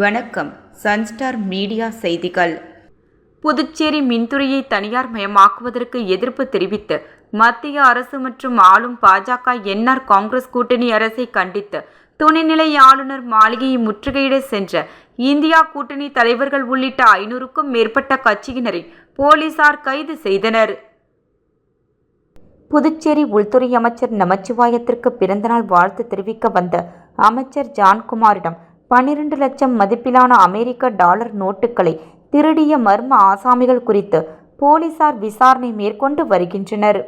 வணக்கம். Sunstar media செய்திகள். புதுச்சேரி மின்துறையை தனியார் மயமாக்குவதற்கு எதிர்ப்பு தெரிவித்து மத்திய அரசு மற்றும் ஆளும் பாஜக என்ஆர் காங்கிரஸ் கூட்டணி அரசை கண்டித்து துணைநிலை ஆளுநர் மாளிகையை முற்றுகையிட சென்ற இந்தியா கூட்டணி தலைவர்கள் உள்ளிட்ட 500க்கும் மேற்பட்ட கட்சியினரை போலீசார் கைது செய்தனர். புதுச்சேரி உள்துறை அமைச்சர் நமச்சிவாயத்திற்கு பிறந்தநாள் வாழ்த்து தெரிவிக்க வந்த அமைச்சர் ஜான்குமாரிடம் 12 லட்சம் மதிப்பிலான அமெரிக்க டாலர் நோட்டுகளை திருடிய மர்ம ஆசாமிகள் குறித்து போலீசார் விசாரணை மேற்கொண்டு வருகின்றனர்.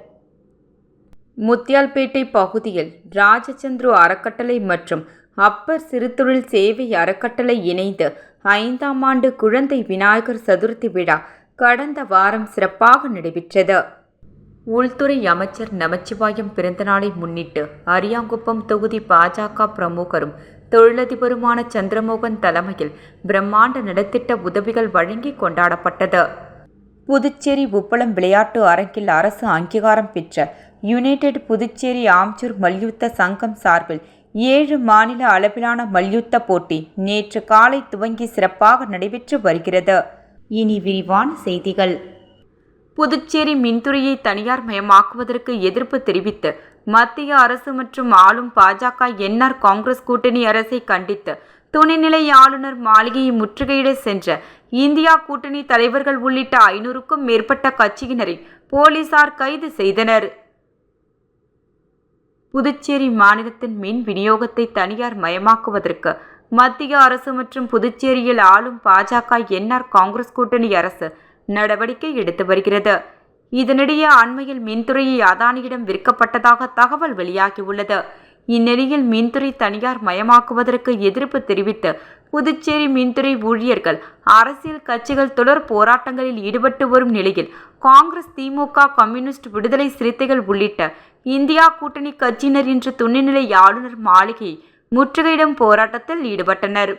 முத்தியால்பேட்டை பகுதியில் ராஜச்சந்திரு அறக்கட்டளை மற்றும் அப்பர் சிறுதொழில் சேவை அறக்கட்டளை இணைந்து 5ஆம் ஆண்டு குழந்தை விநாயகர் சதுர்த்தி விழா கடந்த வாரம் சிறப்பாக நடைபெற்றது. உள்துறை அமைச்சர் நமச்சிவாயம் பிறந்தநாளை முன்னிட்டு அரியாங்குப்பம் தொகுதி பாஜக பிரமுகரும் தொழிலதிபருமான சந்திரமோகன் தலைமையில் பிரம்மாண்ட நலத்திட்ட உதவிகள் வழங்கி கொண்டாடப்பட்டது. புதுச்சேரி உப்பளம் விளையாட்டு அரங்கில் அரசு அங்கீகாரம் பெற்ற யுனைடெட் புதுச்சேரி ஆம்ச்சூர் மல்யுத்த சங்கம் சார்பில் 7 மாநில அளவிலான மல்யுத்த போட்டி நேற்று காலை துவங்கி சிறப்பாக நடைபெற்று வருகிறது. இனி விரிவான செய்திகள். புதுச்சேரி மின்துறையை தனியார் மயமாக்குவதற்கு எதிர்ப்பு தெரிவித்து மத்திய அரசு மற்றும் ஆளும் பாஜக என்ஆர் காங்கிரஸ் கூட்டணி அரசை கண்டித்து துணைநிலை ஆளுநர் மாளிகையை முற்றுகையிட சென்ற இந்தியா கூட்டணி தலைவர்கள் உள்ளிட்ட 500க்கும் மேற்பட்ட கட்சியினரை போலீசார் கைது செய்தனர். புதுச்சேரி மாநிலத்தின் மின் விநியோகத்தை தனியார் மயமாக்குவதற்கு மத்திய அரசு மற்றும் புதுச்சேரியில் ஆளும் பாஜக என்ஆர் காங்கிரஸ் கூட்டணி அரசு நடவடிக்கை எடுத்து வருகிறது. இதனிடையே அண்மையில் மின்துறையை அதானியிடம் விற்கப்பட்டதாக தகவல் வெளியாகியுள்ளது. இந்நிலையில் மின்துறை தனியார் மயமாக்குவதற்கு எதிர்ப்பு தெரிவித்து புதுச்சேரி மின்துறை ஊழியர்கள் அரசியல் கட்சிகள் தொடர் போராட்டங்களில் ஈடுபட்டு வரும் நிலையில் காங்கிரஸ், திமுக, கம்யூனிஸ்ட், விடுதலை சிறுத்தைகள் உள்ளிட்ட இந்தியா கூட்டணி கட்சியினர் இன்று துணைநிலை ஆளுநர் மாளிகையை முற்றுகையிடும் போராட்டத்தில் ஈடுபட்டனர்.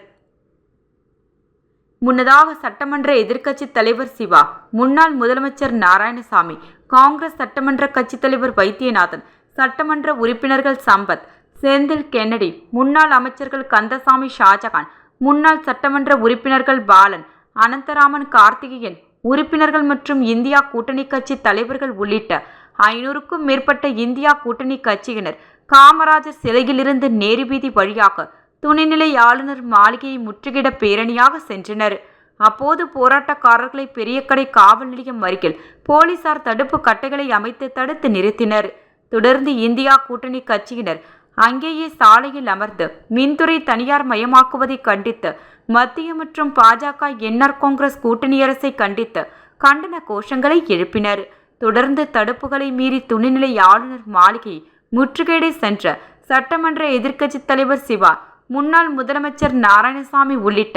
முன்னதாக சட்டமன்ற எதிர்க்கட்சி தலைவர் சிவா, முன்னாள் முதலமைச்சர் நாராயணசாமி, காங்கிரஸ் சட்டமன்ற கட்சித் தலைவர் வைத்தியநாதன், சட்டமன்ற உறுப்பினர்கள் சம்பத், செந்தில் கென்னடி, முன்னாள் அமைச்சர்கள் கந்தசாமி, ஷாஜகான், முன்னாள் சட்டமன்ற உறுப்பினர்கள் பாலன், அனந்தராமன், கார்த்திகேயன், உறுப்பினர்கள் மற்றும் இந்தியா கூட்டணி கட்சி தலைவர்கள் உள்ளிட்ட 500க்கும் மேற்பட்ட இந்தியா கூட்டணி கட்சியினர் காமராஜர் சிலையிலிருந்து நேருவீதி வழியாக துணைநிலை ஆளுநர் மாளிகையை முற்றுகையிட பேரணியாக சென்றனர். அப்போது போராட்டக்காரர்களை பெரியகடை காவல் நிலையம் அருகில் போலீசார் தடுப்பு கட்டைகளை அமைத்து தடுத்து நிறுத்தினர். தொடர்ந்து இந்தியா கூட்டணி கட்சியினர் அங்கேயே சாலையில் அமர்ந்து மின்துறை தனியார் மயமாக்குவதை கண்டித்து மத்திய மற்றும் பாஜக என்ஆர் காங்கிரஸ் கூட்டணி அரசை கண்டித்து கண்டன கோஷங்களை எழுப்பினர். தொடர்ந்து தடுப்புகளை மீறி துணைநிலை ஆளுநர் மாளிகையை முற்றுகையிட சென்ற சட்டமன்ற எதிர்க்கட்சி தலைவர் சிவா, முன்னாள் முதலமைச்சர் நாராயணசாமி உள்ளிட்ட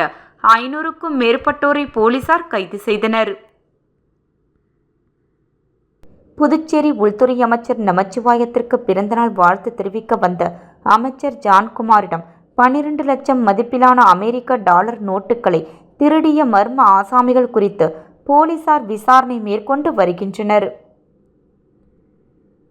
500க்கும் மேற்பட்டோரை போலீசார் கைது செய்தனர். புதுச்சேரி உள்துறை அமைச்சர் நமச்சிவாயத்திற்கு பிறந்தநாள் வாழ்த்து தெரிவிக்க வந்த அமைச்சர் ஜான்குமாரிடம் 12 லட்சம் மதிப்பிலான அமெரிக்க டாலர் நோட்டுகளை திருடிய மர்ம ஆசாமிகள் குறித்து போலீசார் விசாரணை மேற்கொண்டு வருகின்றனர்.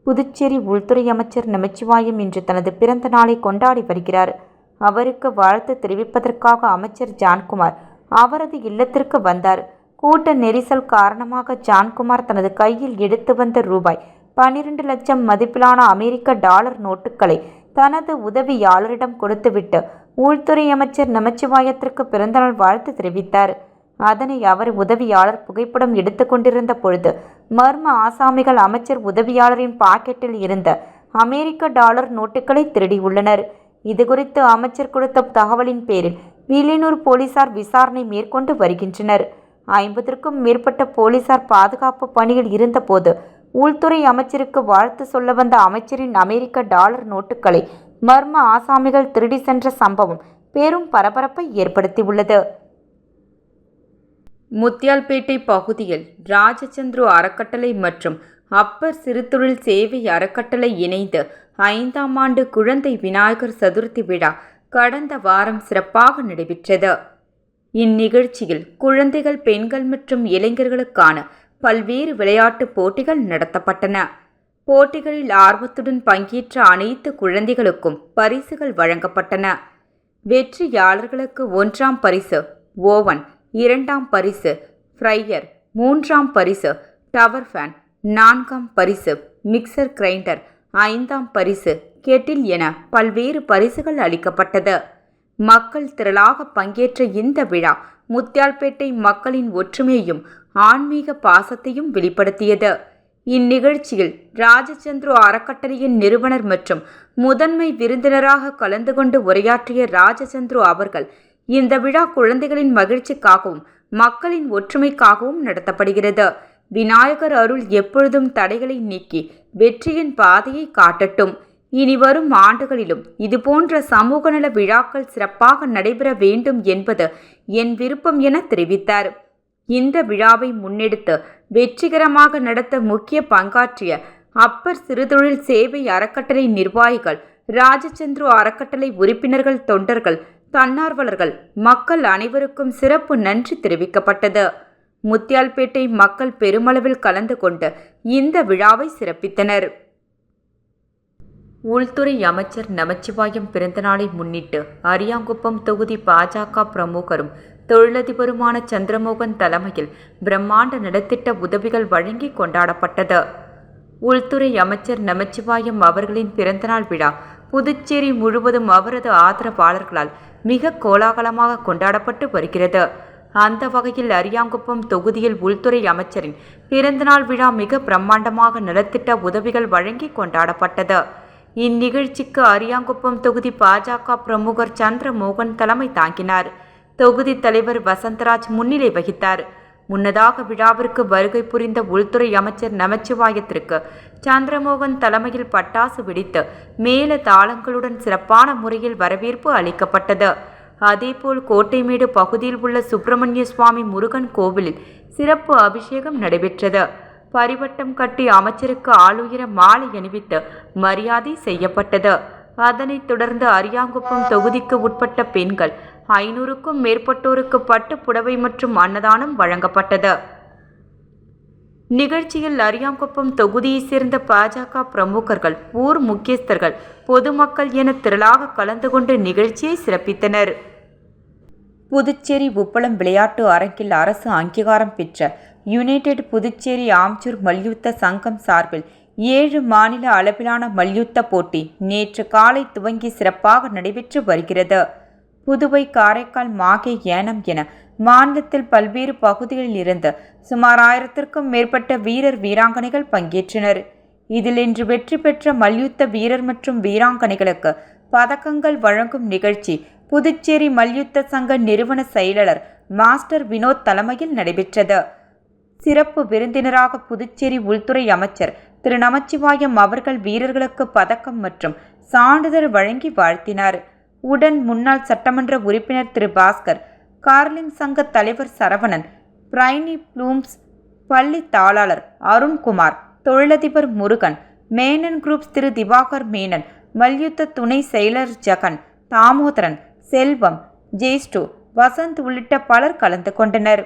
புதுச்சேரி உள்துறை அமைச்சர் நமச்சிவாயம் இன்று தனது பிறந்த நாளை கொண்டாடி வருகிறார். அவருக்கு வாழ்த்து தெரிவிப்பதற்காக அமைச்சர் ஜான்குமார் அவரது இல்லத்திற்கு வந்தார். கூட்ட நெரிசல் காரணமாக ஜான்குமார் தனது கையில் எடுத்து வந்த ரூபாய் 12 லட்சம் மதிப்பிலான அமெரிக்க டாலர் நோட்டுகளை தனது உதவியாளரிடம் கொடுத்துவிட்டு உள்துறை அமைச்சர் நமச்சிவாயத்திற்கு பிறந்தநாள் வாழ்த்து தெரிவித்தார். அதனை அவர் உதவியாளர் புகைப்படம் எடுத்து கொண்டிருந்த பொழுது மர்ம ஆசாமிகள் அமைச்சர் உதவியாளரின் பாக்கெட்டில் இருந்த அமெரிக்க டாலர் நோட்டுகளை திருடியுள்ளனர். இதுகுறித்து அமைச்சர் கொடுத்த தகவலின் பேரில் வில்லியனூர் போலீசார் விசாரணை மேற்கொண்டு வருகின்றனர். 50க்கும் மேற்பட்ட போலீசார் பாதுகாப்பு பணியில் இருந்தபோது உள்துறை அமைச்சருக்கு வாழ்த்து சொல்ல வந்த அமைச்சரின் அமெரிக்க டாலர் நோட்டுகளை மர்ம ஆசாமிகள் திருடி சென்ற சம்பவம் பெரும் பரபரப்பை ஏற்படுத்தியுள்ளது. முத்தியால்பேட்டை பகுதியில் ராஜச்சந்திரு அறக்கட்டளை மற்றும் அப்பர் சிறுதொழில் சேவை அறக்கட்டளை இணைந்து 5ஆம் ஆண்டு குழந்தை விநாயகர் சதுர்த்தி விழா கடந்த வாரம் சிறப்பாக நடைபெற்றது. இந்நிகழ்ச்சியில் குழந்தைகள், பெண்கள் மற்றும் இளைஞர்களுக்கான பல்வேறு விளையாட்டுப் போட்டிகள் நடத்தப்பட்டன. போட்டிகளில் ஆர்வத்துடன் பங்கேற்ற அனைத்து குழந்தைகளுக்கும் பரிசுகள் வழங்கப்பட்டன. வெற்றியாளர்களுக்கு 1ஆம் பரிசு ஓவன், 2ஆம் பரிசு ஃப்ரையர், 3ஆம் பரிசு டவர் ஃபேன், 4ஆம் பரிசு மிக்சர் கிரைண்டர், 5ஆம் பரிசு கெட்டில் என பல்வேறு பரிசுகள் அளிக்கப்பட்டது. மக்கள் திரளாக பங்கேற்ற இந்த விழா முத்தியால்பேட்டை மக்களின் ஒற்றுமையையும் ஆன்மீக பாசத்தையும் வெளிப்படுத்தியது. இந்நிகழ்ச்சியில் ராஜச்சந்திரு அறக்கட்டளையின் நிறுவனர் மற்றும் முதன்மை விருந்தினராக கலந்து கொண்டு உரையாற்றிய ராஜச்சந்திரு அவர்கள், இந்த விழா குழந்தைகளின் மகிழ்ச்சிக்காகவும் மக்களின் ஒற்றுமைக்காகவும் நடத்தப்படுகிறது. விநாயகர் அருள் எப்பொழுதும் தடைகளை நீக்கி வெற்றியின் பாதையை காட்டட்டும். இனி வரும் ஆண்டுகளிலும் இதுபோன்ற சமூக நல விழாக்கள் சிறப்பாக நடைபெற வேண்டும் என்பது என் விருப்பம் என தெரிவித்தார். இந்த விழாவை முன்னெடுத்து வெற்றிகரமாக நடத்த முக்கிய பங்காற்றிய அப்பர் சிறுதொழில் சேவை அறக்கட்டளை நிர்வாகிகள், ராஜச்சந்திரு அறக்கட்டளை உறுப்பினர்கள், தொண்டர்கள், தன்னார்வலர்கள், மக்கள் அனைவருக்கும் சிறப்பு நன்றி தெரிவிக்கப்பட்டது. முத்தியால்பேட்டை மக்கள் பெருமளவில் கலந்து கொண்டு இந்த விழாவை சிறப்பித்தனர். உள்துறை அமைச்சர் நமச்சிவாயம் பிறந்தநாளை முன்னிட்டு அரியாங்குப்பம் தொகுதி பாஜக பிரமுகரும் தொழிலதிபருமான சந்திரமோகன் தலைமையில் பிரம்மாண்ட நலத்திட்ட உதவிகள் வழங்கி கொண்டாடப்பட்டது. உள்துறை அமைச்சர் நமச்சிவாயம் அவர்களின் பிறந்தநாள் விழா புதுச்சேரி முழுவதும் அவரது ஆதரவாளர்களால் மிக கோலாகலமாக கொண்டாடப்பட்டு வருகிறது. அந்த வகையில் அரியாங்குப்பம் தொகுதியில் உள்துறை அமைச்சரின் பிறந்தநாள் விழா மிக பிரம்மாண்டமாக நலத்திட்ட உதவிகள் வழங்கி கொண்டாடப்பட்டது. இந்நிகழ்ச்சிக்கு அரியாங்குப்பம் தொகுதி பாஜக பிரமுகர் சந்திரமோகன் தலைமை தாங்கினார். தொகுதி தலைவர் வசந்தராஜ் முன்னிலை வகித்தார். முன்னதாக விழாவிற்கு வருகை புரிந்த உள்துறை அமைச்சர் நமச்சிவாயத்திற்கு சந்திரமோகன் தலைமையில் பட்டாசு வெடித்து மேல தாளங்களுடன் சிறப்பான முறையில் வரவேற்பு அளிக்கப்பட்டது. அதேபோல் கோட்டைமேடு பகுதியில் உள்ள சுப்பிரமணிய சுவாமி முருகன் கோவிலில் சிறப்பு அபிஷேகம் நடைபெற்றது. பரிவட்டம் கட்டி அமைச்சருக்கு ஆளுயர மாலை அணிவித்து மரியாதை செய்யப்பட்டது. அதனைத் தொடர்ந்து அரியாங்குப்பம் தொகுதிக்கு உட்பட்ட பெண்கள் 500க்கும் மேற்பட்டோருக்கு பட்டு புடவை மற்றும் அன்னதானம் வழங்கப்பட்டது. நிகழ்ச்சியில் அரியாங்குப்பம் தொகுதியைச் சேர்ந்த பாஜக பிரமுகர்கள், ஊர் முக்கியஸ்தர்கள், பொதுமக்கள் என திரளாக கலந்து கொண்டு நிகழ்ச்சியை சிறப்பித்தனர். புதுச்சேரி உப்பளம் விளையாட்டு அரங்கில் அரசு அங்கீகாரம் பெற்ற யுனைடெட் புதுச்சேரி ஆம்ச்சூர் மல்யுத்த சங்கம் சார்பில் 7 மாநில அளவிலான மல்யுத்த போட்டி நேற்று காலை துவங்கி சிறப்பாக நடைபெற்று வருகிறது. புதுவை, காரைக்கால், மாகே, ஏனம் என மாநிலத்தில் பல்வேறு பகுதிகளில் இருந்து சுமார் 1000க்கும் மேற்பட்ட வீரர் வீராங்கனைகள் பங்கேற்றனர். இதில் இன்று வெற்றி பெற்ற மல்யுத்த வீரர் மற்றும் வீராங்கனைகளுக்கு பதக்கங்கள் வழங்கும் நிகழ்ச்சி புதுச்சேரி மல்யுத்த சங்க நிறுவன செயலாளர் மாஸ்டர் வினோத் தலைமையில் நடைபெற்றது. சிறப்பு விருந்தினராக புதுச்சேரி உள்துறை அமைச்சர் திரு நமச்சிவாயம் அவர்கள் வீரர்களுக்கு பதக்கம் மற்றும் சான்றிதழ் வழங்கி வாழ்த்தினார். உடன் முன்னாள் சட்டமன்ற உறுப்பினர் திரு பாஸ்கர், கார்லிங் சங்க தலைவர் சரவணன், பிரைனி ப்ளூம்ஸ் பள்ளி தாளாளர் அருண்குமார், தொழிலதிபர் முருகன், மேனன் குரூப்ஸ் திரு திவாகர் மேனன், மல்யுத்த துணை செயலர் ஜெகன், தாமோதரன், செல்வம், ஜெய்ஸ்டு, வசந்த் உள்ளிட்ட பலர் கலந்து கொண்டனர்.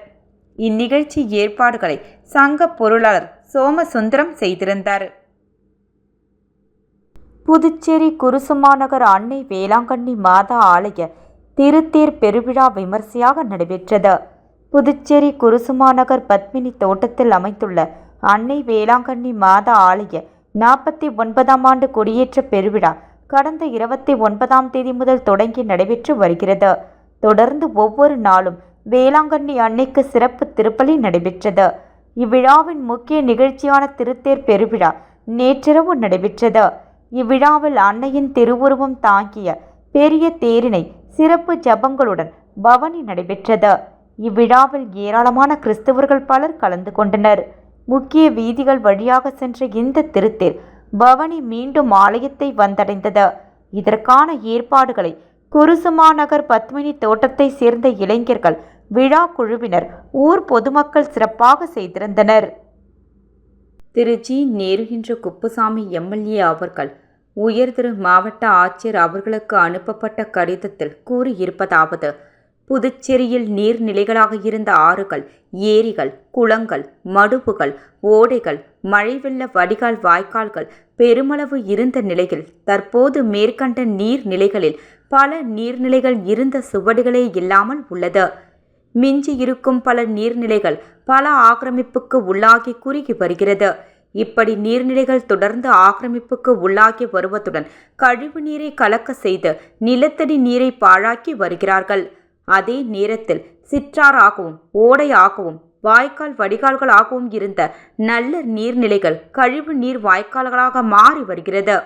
இந்நிகழ்ச்சி ஏற்பாடுகளை சங்க பொருளாளர் சோமசுந்தரம் செய்திருந்தார். புதுச்சேரி குருசுமாநகர் அன்னை வேளாங்கண்ணி மாதா ஆலய திருத்தேர் பெருவிழா விமர்சையாக நடைபெற்றது. புதுச்சேரி குருசுமாநகர் பத்மினி தோட்டத்தில் அமைந்துள்ள அன்னை வேளாங்கண்ணி மாதா ஆலய 49ஆம் ஆண்டு கொடியேற்ற பெருவிழா கடந்த 29ஆம் தேதி முதல் தொடங்கி நடைபெற்று வருகிறது. தொடர்ந்து ஒவ்வொரு நாளும் வேளாங்கண்ணி அன்னைக்கு சிறப்பு திருப்பலி நடைபெற்றது. இவ்விழாவின் முக்கிய நிகழ்ச்சியான திருத்தேர் பெருவிழா நேற்றிரவு நடைபெற்றது. இவ்விழாவில் அன்னையின் திருவுருவம் தாங்கிய பெரிய தேரினை சிறப்பு ஜபங்களுடன் பவனி நடைபெற்றது. இவ்விழாவில் ஏராளமான கிறிஸ்தவர்கள் பலர் கலந்து கொண்டனர். முக்கிய வீதிகள் வழியாக சென்ற இந்த திருத்தேர் பவனி மீண்டும் ஆலயத்தை வந்தடைந்தது. இதற்கான ஏற்பாடுகளை குருசுமாநகர் பத்மினி தோட்டத்தை சேர்ந்த இளைஞர்கள், விழா குழுவினர், ஊர் பொதுமக்கள் சிறப்பாக செய்திருந்தனர். திரு ஜி. நேருகின்ற குப்புசாமி எம்எல்ஏ அவர்கள் உயர் திரு மாவட்ட ஆட்சியர் அவர்களுக்கு அனுப்பப்பட்ட கடிதத்தில் கூறியிருப்பதாவது: புதுச்சேரியில் நீர்நிலைகளாக இருந்த ஆறுகள், ஏரிகள், குளங்கள், மடுப்புகள், ஓடைகள், மழை வெள்ள வடிகால் வாய்க்கால்கள் பெருமளவு இருந்த நிலையில் தற்போது மேற்கண்ட நீர்நிலைகளில் பல நீர்நிலைகள் இருந்த சுவடுகளே இல்லாமல் உள்ளது. மிஞ்சி இருக்கும் பல நீர்நிலைகள் பல ஆக்கிரமிப்புக்கு உள்ளாகி குறுகி வருகிறது. இப்படி நீர்நிலைகள் தொடர்ந்து ஆக்கிரமிப்புக்கு உள்ளாகி வருவதுடன் கழிவு நீரை கலக்க செய்து நிலத்தடி நீரை பாழாக்கி வருகிறார்கள். அதே நேரத்தில் சிற்றாறாகவும் ஓடையாகவும் வாய்க்கால் வடிகால்களாகவும் இருந்த நல்ல நீர்நிலைகள் கழிவு நீர் வாய்க்கால்களாக மாறி வருகிறது.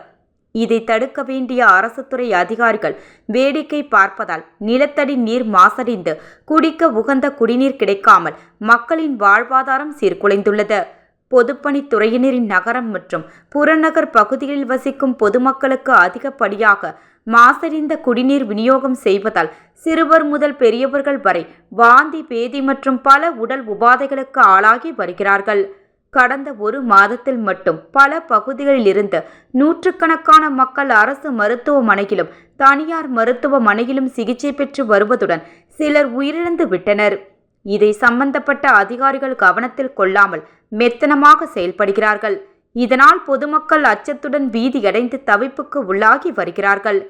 இதை தடுக்க வேண்டிய அரசு துறை அதிகாரிகள் வேடிக்கை பார்ப்பதால் நிலத்தடி நீர் மாசடைந்து குடிக்க உகந்த குடிநீர் கிடைக்காமல் மக்களின் வாழ்வாதாரம் சீர்குலைந்துள்ளது. பொதுப்பணித்துறையினரின் நகரம் மற்றும் புறநகர் பகுதிகளில் வசிக்கும் பொதுமக்களுக்கு அதிகப்படியாக மாசடைந்த குடிநீர் விநியோகம் செய்வதால் சிறுவர் முதல் பெரியவர்கள் வரை வாந்தி, பேதி மற்றும் பல உடல் உபாதைகளுக்கு ஆளாகி வருகிறார்கள். கடந்த ஒரு மாதத்தில் மட்டும் பல பகுதிகளில் இருந்து நூற்றுக்கணக்கான மக்கள் அரசு மருத்துவமனையிலும் தனியார் மருத்துவமனையிலும் சிகிச்சை பெற்று வருவதுடன் சிலர் உயிரிழந்து விட்டனர். இதை சம்பந்தப்பட்ட அதிகாரிகள் கவனத்தில் கொள்ளாமல் மெத்தனமாக செயல்படுகிறார்கள். இதனால் பொதுமக்கள் அச்சத்துடன் பீதியடைந்து தவிப்புக்கு உள்ளாகி வருகிறார்கள்.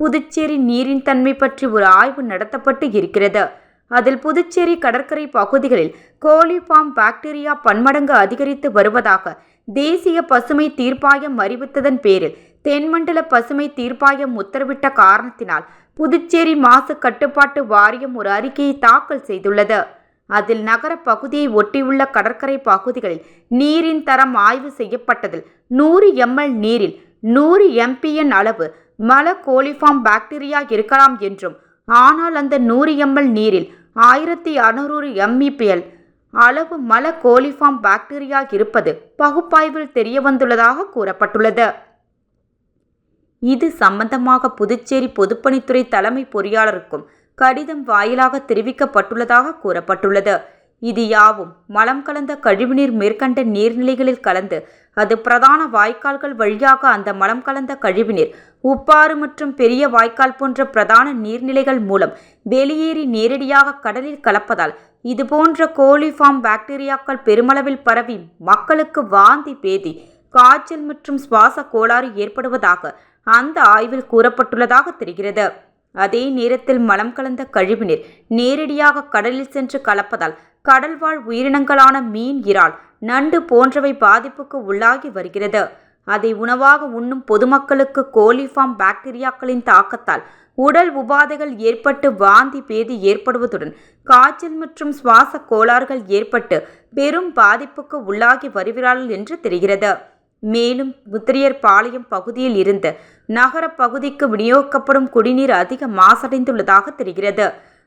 புதுச்சேரி நீரின் தன்மை பற்றி ஒரு ஆய்வு நடத்தப்பட்டு இருக்கிறது. அதில் புதுச்சேரி கடற்கரை பகுதிகளில் கோலிஃபார்ம் பாக்டீரியா பன்மடங்கு அதிகரித்து வருவதாக தேசிய பசுமை தீர்ப்பாயம் அறிவித்ததன் பேரில் தென்மண்டல பசுமை தீர்ப்பாயம் உத்தரவிட்ட காரணத்தினால் புதுச்சேரி மாசு கட்டுப்பாட்டு வாரியம் ஒரு அறிக்கையை தாக்கல் செய்துள்ளது. அதில் நகர பகுதியை ஒட்டியுள்ள கடற்கரை பகுதிகளில் நீரின் தரம் ஆய்வு செய்யப்பட்டதில் 100 ml நீரில் 100 mpn அளவு மல கோலிஃபார்ம் பாக்டீரியா இருக்கலாம் என்றும், ஆனால் அந்த 100 ml நீரில் 1600 mpl அளவு மல கோலிஃபார்ம் பாக்டீரியா இருப்பது பகுப்பாய்வில் தெரியவந்துள்ளதாக கூறப்பட்டுள்ளது. இது சம்பந்தமாக புதுச்சேரி பொதுப்பணித்துறை தலைமை பொறியாளருக்கும் கடிதம் வாயிலாக தெரிவிக்கப்பட்டுள்ளதாக கூறப்பட்டுள்ளது. இது யாவும் மலம் கலந்த கழிவுநீர் மேற்கண்ட நீர்நிலைகளில் கலந்து அது பிரதான வாய்க்கால்கள் வழியாக அந்த மலம் கலந்த கழிவுநீர் உப்பாறு மற்றும் பெரிய வாய்க்கால் போன்ற பிரதான நீர்நிலைகள் மூலம் வெளியேறி நேரடியாக கடலில் கலப்பதால் இதுபோன்ற கோலிஃபார்ம் பாக்டீரியாக்கள் பெருமளவில் பரவி மக்களுக்கு வாந்தி, பேதி, காய்ச்சல் மற்றும் சுவாச கோளாறு ஏற்படுவதாக அந்த ஆய்வில் கூறப்பட்டுள்ளதாக தெரிகிறது. அதே நேரத்தில் மலம் கலந்த கழிவுநீர் நேரடியாக கடலில் சென்று கலப்பதால் கடல்வாழ் உயிரினங்களான மீன், இறால், நண்டு போன்றவை பாதிப்புக்கு உள்ளாகி வருகிறது. அதை உணவாக உண்ணும் பொதுமக்களுக்கு கோலிஃபார்ம் பாக்டீரியாக்களின் தாக்கத்தால் உடல் உபாதைகள் ஏற்பட்டு வாந்தி, பேதி ஏற்படுவதுடன் காய்ச்சல் மற்றும் சுவாச கோளாறுகள் ஏற்பட்டு பெரும் பாதிப்புக்கு உள்ளாகி வருகிறார்கள் என்று தெரிகிறது. மேலும் முத்திரையர் பாளையம் பகுதியில் இருந்து நகர பகுதிக்கு விநியோகிக்கப்படும் குடிநீர் அதிக மாசடைந்துள்ளதாக தெரிகிறது.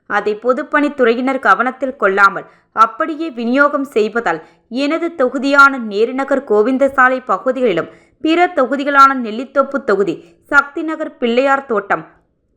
அதை பொதுப்பணித்துறையினர் கவனத்தில் கொள்ளாமல் அப்படியே விநியோகம் செய்வதால் எனது தொகுதியான நேருநகர், கோவிந்தசாலை பகுதிகளிலும் பிற தொகுதிகளான நெல்லித்தோப்பு தொகுதி, சக்தி நகர், பிள்ளையார் தோட்டம்,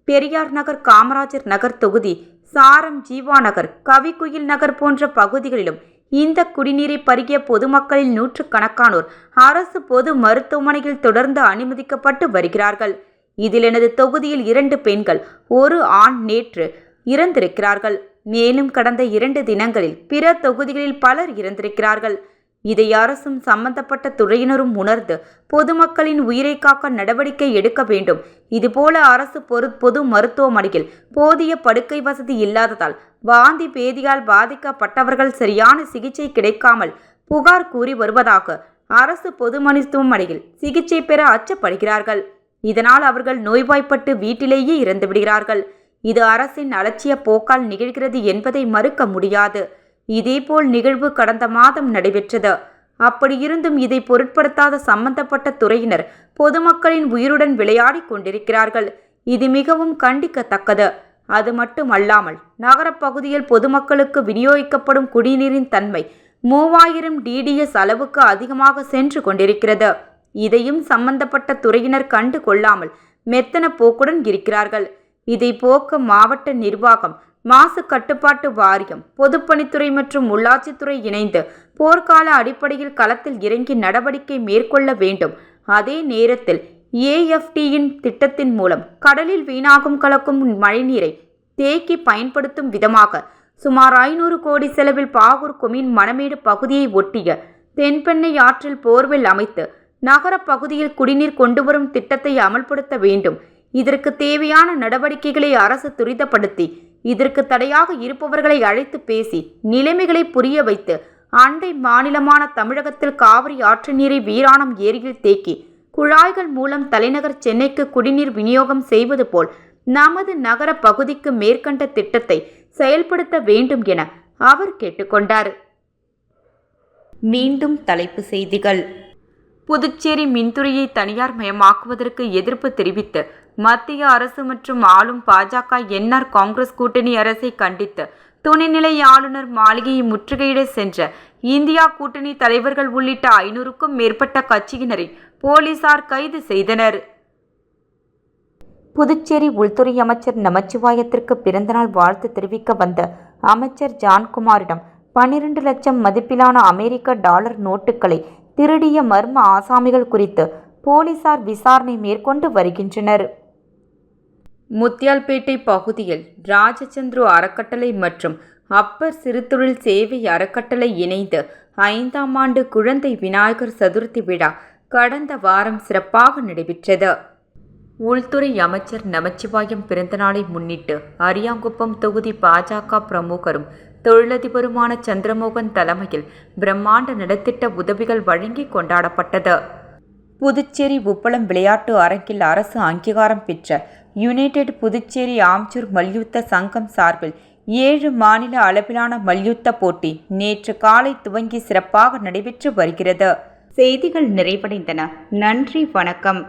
பெரியார் நகர், காமராஜர் நகர் தொகுதி, சாரம், ஜீவா நகர், கவிக்குயில் நகர் போன்ற பகுதிகளிலும் இந்த குடிநீரை பருகிய பொதுமக்களில் நூற்றுக்கணக்கானோர் அரசு பொது மருத்துவமனையில் தொடர்ந்து அனுமதிக்கப்பட்டு வருகிறார்கள். இதில் எனது தொகுதியில் 2 பெண்கள், 1 ஆண் நேற்று இறந்திருக்கிறார்கள். மேலும் கடந்த 2 தினங்களில் பிற தொகுதிகளில் பலர் இறந்திருக்கிறார்கள். இதை அரசும் சம்பந்தப்பட்ட துறையினரும் உணர்ந்து பொதுமக்களின் உயிரை காக்க நடவடிக்கை எடுக்க வேண்டும். இதுபோல அரசு பொது மருத்துவமனையில் போதிய படுக்கை வசதி இல்லாததால் வாந்தி, பேதியால் பாதிக்கப்பட்டவர்கள் சரியான சிகிச்சை கிடைக்காமல் புகார் கூறி வருவதாக அரசு பொது மருத்துவமனையில் சிகிச்சை பெற அச்சப்படுகிறார்கள். இதனால் அவர்கள் நோய்வாய்ப்பட்டு வீட்டிலேயே இறந்து விடுகிறார்கள். இது அரசின் அலட்சிய போக்கால் நிகழ்கிறது என்பதை மறுக்க முடியாது. இதேபோல் நிகழ்வு கடந்த மாதம் நடைபெற்றது. அப்படியிருந்தும் இதை பொருட்படுத்தாத சம்பந்தப்பட்ட துறையினர் பொதுமக்களின் உயிருடன் விளையாடி கொண்டிருக்கிறார்கள். இது மிகவும் கண்டிக்கத்தக்கது. அது மட்டுமல்லாமல் நகரப்பகுதியில் பொதுமக்களுக்கு விநியோகிக்கப்படும் குடிநீரின் தன்மை 3000 DDS அளவுக்கு அதிகமாக சென்று கொண்டிருக்கிறது. இதையும் சம்பந்தப்பட்ட துறையினர் கண்டு கொள்ளாமல் மெத்தன போக்குடன் இருக்கிறார்கள். இதை போக்க மாவட்ட நிர்வாகம், மாசு கட்டுப்பாட்டு வாரியம், பொதுப்பணித்துறை மற்றும் உள்ளாட்சித்துறை இணைந்து போர்க்கால அடிப்படையில் களத்தில் இறங்கி நடவடிக்கை மேற்கொள்ள வேண்டும். அதே நேரத்தில் AFTயின் திட்டத்தின் மூலம் கடலில் வீணாகும் கலக்கும் மழைநீரை தேக்கி பயன்படுத்தும் விதமாக சுமார் 500 கோடி செலவில் பாகூர் கொம்யூன் மணமேடு பகுதியை ஒட்டிய தென்பெண்ணை ஆற்றில் போர்வெல் அமைத்து நகர பகுதியில் குடிநீர் கொண்டுவரும் திட்டத்தை அமல்படுத்த வேண்டும். இதற்கு தேவையான நடவடிக்கைகளை அரசு துரிதப்படுத்தி இதற்கு தடையாக இருப்பவர்களை அழைத்து பேசி நிலைமைகளை புரிய வைத்து அண்டை மாநிலமான தமிழகத்தில் காவிரி ஆற்று நீரை வீராணம் ஏரியில் தேக்கி குழாய்கள் மூலம் தலைநகர் சென்னைக்கு குடிநீர் விநியோகம் செய்வது போல் நமது நகர பகுதிக்கு மேற்கண்ட திட்டத்தை செயல்படுத்த வேண்டும் என அவர் கேட்டுக்கொண்டார். மீண்டும் தலைப்பு செய்திகள். புதுச்சேரி மின்துறையை தனியார் மயமாக்குவதற்கு எதிர்ப்பு தெரிவித்து மத்திய அரசு மற்றும் ஆளும் பாஜக என்ஆர் காங்கிரஸ் கூட்டணி அரசை கண்டித்து துணைநிலை ஆளுநர் மாளிகையை முற்றுகையிட சென்ற இந்தியா கூட்டணி தலைவர்கள் உள்ளிட்ட 500க்கும் மேற்பட்ட கட்சியினரை போலீசார் கைது செய்தனர். புதுச்சேரி உள்துறை அமைச்சர் நமச்சிவாயத்திற்கு பிறந்தநாள் வாழ்த்து தெரிவிக்க வந்த அமைச்சர் ஜான்குமாரிடம் 12 லட்சம் மதிப்பிலான அமெரிக்க டாலர் நோட்டுகளை திருடிய மர்ம ஆசாமிகள் குறித்து போலீசார் விசாரணை மேற்கொண்டு வருகின்றனர். முத்தியால்பேட்டை பகுதியில் ராஜச்சந்திரு அறக்கட்டளை மற்றும் அப்பர் சிறுதொழில் சேவை அறக்கட்டளை இணைந்து 5ஆம் ஆண்டு குழந்தை விநாயகர் சதுர்த்தி விழா கடந்த வாரம் சிறப்பாக நடைபெற்றது. உள்துறை அமைச்சர் நமச்சிவாயம் பிறந்தநாளை முன்னிட்டு அரியாங்குப்பம் தொகுதி பாஜக பிரமுகரும் தொழிலதிபருமான சந்திரமோகன் தலைமையில் பிரம்மாண்ட நலத்திட்ட உதவிகள் வழங்கி கொண்டாடப்பட்டது. புதுச்சேரி உப்பளம் விளையாட்டு அரங்கில் அரசு அங்கீகாரம் பெற்ற யுனைடெட் புதுச்சேரி ஆம்ச்சூர் மல்யுத்த சங்கம் சார்பில் 7 மாநில அளவிலான மல்யுத்த போட்டி நேற்று காலை துவங்கி சிறப்பாக நடைபெற்று வருகிறது. செய்திகள் நிறைவடைந்தன. நன்றி, வணக்கம்.